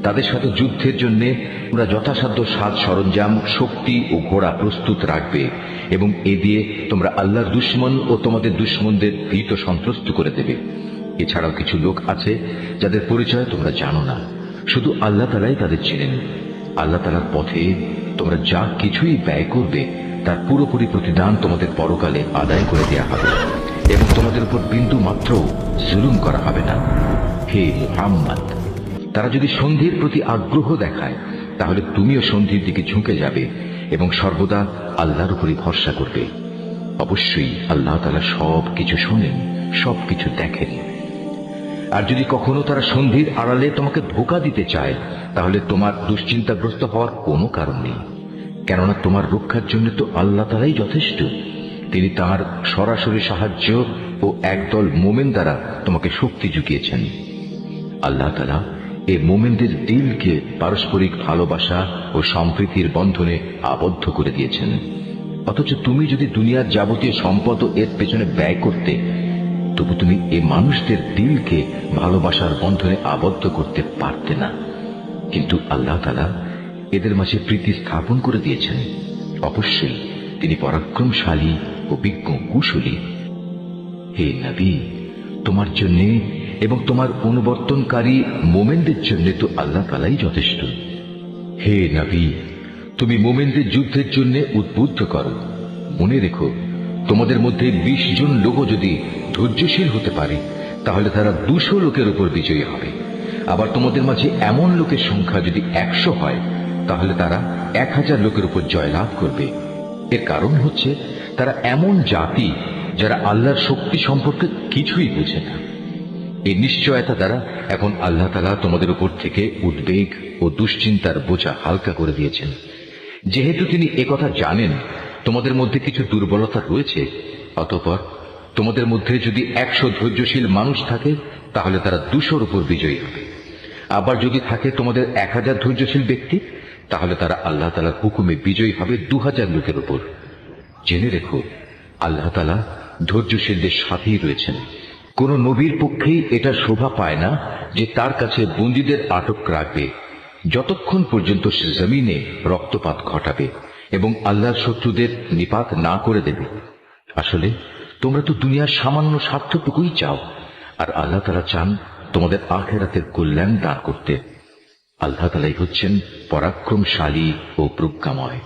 তাদের সাথে যুদ্ধের জন্য তোমরা যথাসাধ্য সাজ সরঞ্জাম, শক্তি ও ঘোড়া প্রস্তুত রাখবে এবং এ দিয়ে তোমরা আল্লাহর দুশমন ও তোমাদের দুশমনদের ভীত সন্ত্রস্ত করে দেবে। এছাড়াও কিছু লোক আছে যাদের পরিচয় তোমরা জানো না, শুধু আল্লাহ তাআলাই তাদের চেনেন। আল্লাহ তাআলার পথে তোমরা যা কিছুই ব্যয় করবে তার পুরোপুরি প্রতিদান তোমাদের পরকালে আদায় করে দেওয়া হবে এবং তোমাদের উপর বিন্দু মাত্র জুলুম করা হবে না। হে মুহাম্মদ, তারা যদি সন্ধির প্রতি আগ্রহ দেখায় তাহলে তুমিও সন্ধির দিকে ঝুঁকে যাবে এবং সর্বদা আল্লাহর উপরই ভরসা করবে। অবশ্যই আল্লাহ তাআলা সব কিছু শোনেন, সবকিছু দেখেন। আর যদি কখনো তারা সন্ধির আড়ালে তোমাকে ধোঁকা দিতে চায় তাহলে তোমার দুশ্চিন্তাগ্রস্ত হওয়ার কোনো কারণ নেই, কেননা তোমার রক্ষার জন্য তো আল্লাহ তাআলাই যথেষ্ট। তিনি তাঁর সরাসরি সাহায্য ও একদল মোমেন দ্বারা তোমাকে শক্তি জুগিয়েছেন। আল্লাহ তাআলা এই মোমেনদের দিলকে পারস্পরিক ভালোবাসা ও সম্প্রীতির বন্ধনে আবদ্ধ করে দিয়েছেন। অথচ তুমি যদি দুনিয়ার যাবতীয় সম্পদ এর পেছনে ব্যয় করতে, তবু তুমি এই মানুষদের দিলকে ভালোবাসার বন্ধনে আবদ্ধ করতে পারতে না। কিন্তু আল্লাহ তাআলা এদের মাঝে প্রীতি স্থাপন করে দিয়েছেন। অবশ্যই তিনি পরাক্রমশালী ও বিজ্ঞ কুশলী। হে নবী, তোমার জন্য এবং তোমার অনুবর্তনকারী মোমেনদের জন্য তো আল্লাহ তাআলাই যথেষ্ট। হে নবী, তুমি মোমেনদের যুদ্ধের জন্য উদ্বুদ্ধ করো। মনে রেখো, তোমাদের মধ্যে 20 জন লোকও যদি ধৈর্যশীল হতে পারে তাহলে তারা 200 লোকের উপর বিজয়ী হবে। আবার তোমাদের মাঝে এমন লোকের সংখ্যা যদি 100 হয় তাহলে তারা 1000 লোকের উপর জয়লাভ করবে। এর কারণ হচ্ছে তারা এমন জাতি যারা আল্লাহর শক্তি সম্পর্কে কিছুই বুঝে না। এই নিশ্চয়তা দ্বারা এখন আল্লাহ তাআলা তোমাদের উপর থেকে উদ্বেগ ও দুশ্চিন্তার বোঝা হালকা করে দিয়েছেন। যেহেতু তিনি একথা জানেন তোমাদের মধ্যে কিছু দুর্বলতা রয়েছে, অতঃপর তোমাদের মধ্যে যদি 100 ধৈর্যশীল মানুষ থাকে তাহলে তারা 200-র উপর বিজয়ী হবে। আবার যদি থাকে তোমাদের 1000 ধৈর্যশীল ব্যক্তি তাহলে তারা আল্লাহ তাআলার হুকুমে বিজয়ী হবে 2000 লোকের উপর। জেনে রেখো, আল্লাহ তাআলা ধৈর্যশীলদের সাথেই রয়েছেন। কোন নবীর পক্ষেই এটা শোভা পায় না যে তার কাছে বন্দীদের আটক রাখবে যতক্ষণ পর্যন্ত সে জমিনে রক্তপাত ঘটাবে এবং আল্লাহর শত্রুদের নিপাত না করে দেবে। আসলে তোমরা তো দুনিয়ার সামান্য স্বার্থটুকুই চাও, আর আল্লাহ তাআলা চান তোমাদের আখিরাতের কল্যাণ দান করতে। আল্লাহ তাআলাই হচ্ছেন পরাক্রমশালী ও প্রজ্ঞাময়।